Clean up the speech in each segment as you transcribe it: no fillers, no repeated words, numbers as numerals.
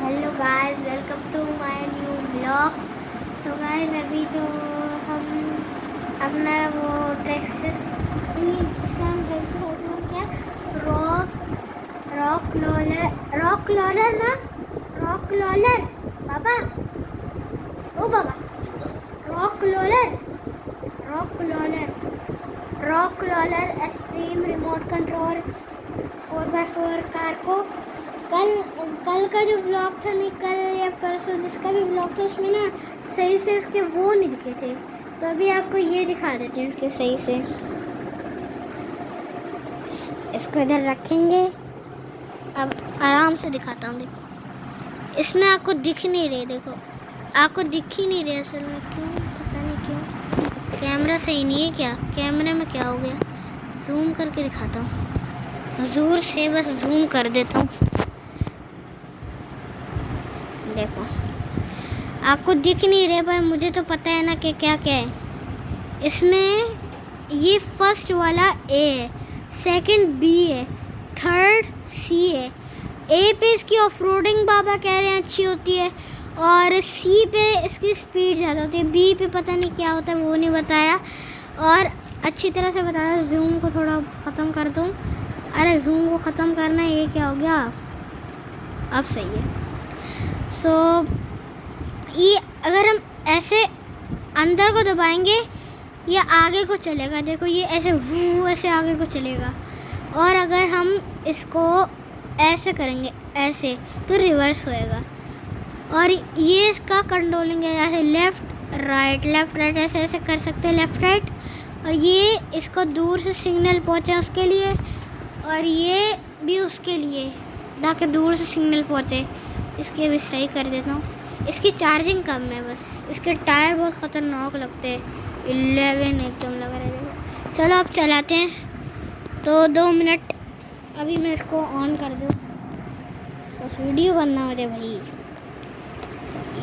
Hello guys, welcome to my new blog. So guys, अभी तो हम अपना वो टेक्सास, इसका नाम टेक्सास क्या, रॉक क्लॉलर ना, रॉक क्लॉलर बाबा, ओ बाबा, rock crawler rock crawler extreme remote control 4x4 car को कल का जो व्लॉग था, नहीं कल या परसों जिसका भी व्लॉग था, उसमें ना सही से इसके वो नहीं दिखे थे, तो अभी आपको ये दिखा देते हैं इसके सही से। इसको इधर रखेंगे, अब आराम से दिखाता हूँ। देखो, इसमें आपको दिख नहीं रहे, देखो आपको दिख ही नहीं रहे असल में, क्यों पता नहीं क्यों। कैमरा सही नहीं है क्या, कैमरे में क्या हो गया? जूम करके दिखाता हूँ, जोर से बस जूम कर देता हूँ। देखो, आपको दिख नहीं रहे, पर मुझे तो पता है ना कि क्या क्या है इसमें। ये फर्स्ट वाला ए है, सेकंड बी है, थर्ड सी है। ए पे इसकी ऑफ रोडिंग बाबा कह रहे हैं अच्छी होती है, और सी पे इसकी स्पीड ज़्यादा होती है। बी पे पता नहीं क्या होता है, वो नहीं बताया और अच्छी तरह से बताया। जूम को थोड़ा ख़त्म कर दूँ। अरे जूम को ख़त्म करना है, ये क्या हो गया? अब सही है। सो ये अगर हम ऐसे अंदर को दबाएंगे, ये आगे को चलेगा। देखो, ये ऐसे वो ऐसे आगे को चलेगा, और अगर हम इसको ऐसे करेंगे ऐसे, तो रिवर्स होएगा। और ये इसका कंट्रोलिंग है, ऐसे लेफ़्ट राइट ऐसे ऐसे कर सकते हैं, लेफ़्ट राइट। और ये इसको दूर से सिग्नल पहुँचे उसके लिए, और ये भी उसके लिए, ताकि दूर से सिग्नल पहुँचे। इसके भी सही कर देता हूँ। इसकी चार्जिंग कम है, बस इसके टायर बहुत ख़तरनाक लगते हैं, 11 एकदम लग रहा है। देखो, चलो अब चलाते हैं। तो 2 मिनट अभी मैं इसको ऑन कर दूँ, बस वीडियो बनना मुझे भाई।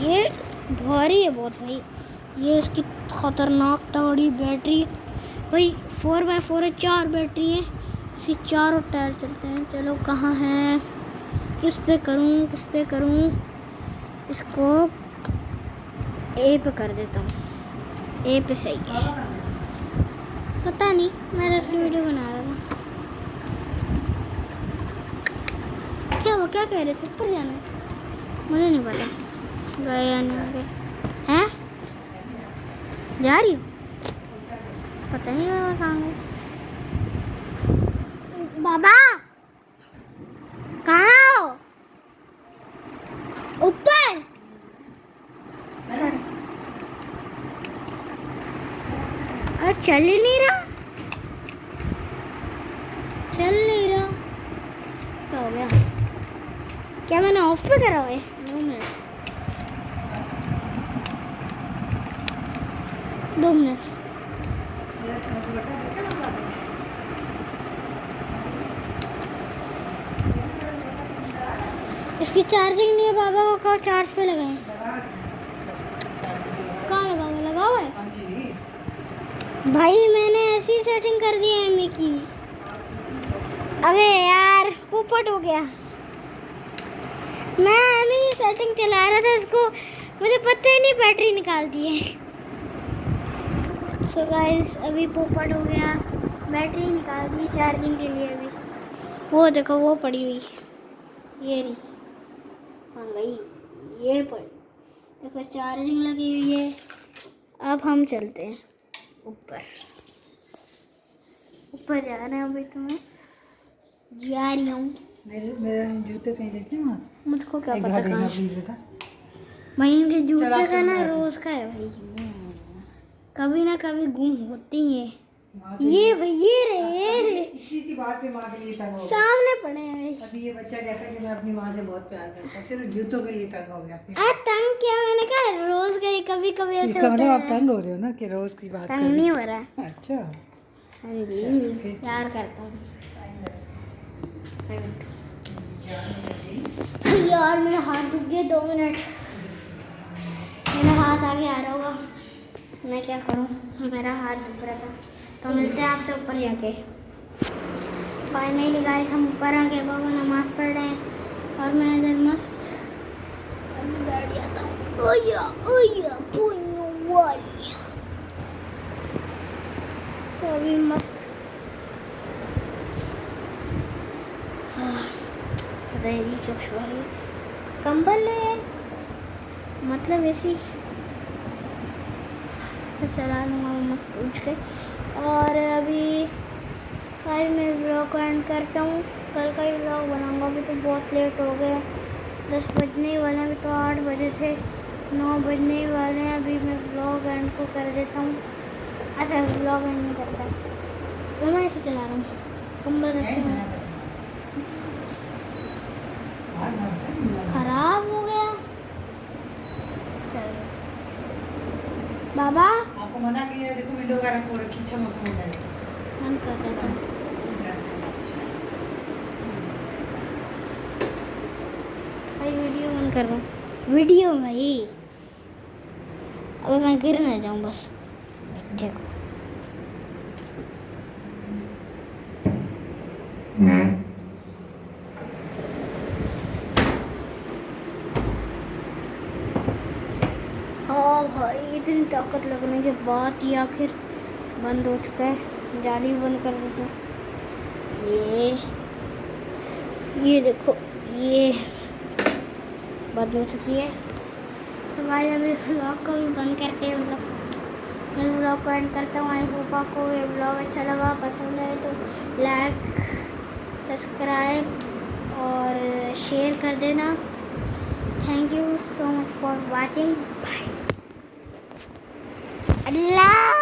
ये भारी है बहुत भाई, ये इसकी ख़तरनाक तगड़ी बैटरी भाई, 4x4 है, 4 बैटरी है, इसी चारों टायर चलते हैं। चलो कहाँ है, किस पे करूँ? इसको ए पे कर देता हूँ, ए पे सही है। पता नहीं, मैं तो इसकी वीडियो बना रहा था। क्या कह रहे थे? ऊपर जाना है, मुझे नहीं पता गए या नहीं गए हैं। जा रही हूँ, पता नहीं बाबा कहाँ गए। बाबा कहाँ हो? ऊपर अरे चल ही नहीं रहा, क्या हो गया? क्या मैंने ऑफ पे करा हुआ है? 2 मिनट। इसकी चार्जिंग नहीं है, बाबा को कहो चार्ज पे लगाएं। कहाँ लगा हुआ है भाई? मैंने ऐसी सेटिंग कर दी है एमी की। अबे यार, पोपट हो गया। मैं एमी सेटिंग चला रहा था, इसको मुझे पता ही नहीं, बैटरी निकाल दी है। सो गाइस, अभी पोपट हो गया, बैटरी निकाल दी चार्जिंग के लिए। अभी वो देखो, वो पड़ी हुई, ये रही आ गई, ये पड़ी देखो, चार्जिंग लगी हुई है। अब हम चलते हैं ऊपर जा रहे हैं। अभी तो मैं जा रही हूँ। मेरे जूते कहीं देखे वहाँ? मुझको क्या पता देना कहाँ प्लीज बेटा। वहीं के जूते का ना रोज का है भाई, कभी ना कभी गुम होती है। ये भाई, ये रहे इसी सी बात पे माँ के लिए तंग हो गया। सामने पड़े हैं। अभी ये बच्चा कहता है कि मैं अपनी माँ से बहुत प्यार करता हूँ, सिर्फ जूतों के लिए तंग हो गया। तंग क्या, मैंने कहा रोज का ही, कभी कभी ऐसे इसका होता मतलब आप है। तंग हो रहे हो ना कि रोज की बात तंग नहीं हो रहा है। अच्छा, हाँ जी, प्यार करता हूँ यार। मेरा हाथ दुख गया, 2 मिनट। मेरा हाथ आगे आ रहा होगा, मैं क्या करूँ, मेरा हाथ दुख रहा था। तो मिलते हैं आपसे ऊपर जाके। फाइनली गाइस, हम ऊपर आ गए, बाबा नमाज़ पढ़ रहे हैं, और मैं इधर मस्त ओया ओया पुन्नू वाली। तो अभी मस्त दही चोक्ष वाली कंबल है, मतलब ऐसी तो चला लूँगा मैं मस्त उठ के। और अभी आज मैं इस व्लॉग को एंड करता हूँ, कल का ही व्लॉग बनाऊँगा। अभी तो बहुत लेट हो गया, 10 बजने ही वाले हैं, अभी तो 8 बजे थे, 9 बजने ही वाले हैं। अभी मैं व्लॉग एंड को कर देता हूँ। अच्छा व्लॉग एंड नहीं करता, मैं ऐसे चला रहा हूँ कंबल रखे हुए। खराब हो गया, चलो बाबा आपको मना किया, देखो वीडियो वगैरह को रखी, अच्छा मौसम हो जाएगा। मन कर देता हूँ। भाई वीडियो ऑन कर रहा हूँ, वीडियो भाई। अब मैं गिर ना जाऊँ बस, देखो हाँ भाई, इतनी ताकत लगने के बाद ये आखिर बंद हो चुका है। जाली बंद कर देता हूँ। ये देखो, ये बंद हो चुकी है। सो गाइस अभी इस व्लॉग को भी बंद करके मतलब मैं व्लॉग को एंड करता हूँ। आई होप आपको ये व्लॉग अच्छा लगा, पसंद आए तो लाइक, सब्सक्राइब और शेयर कर देना। Thank you so much for watching. Bye. Allah.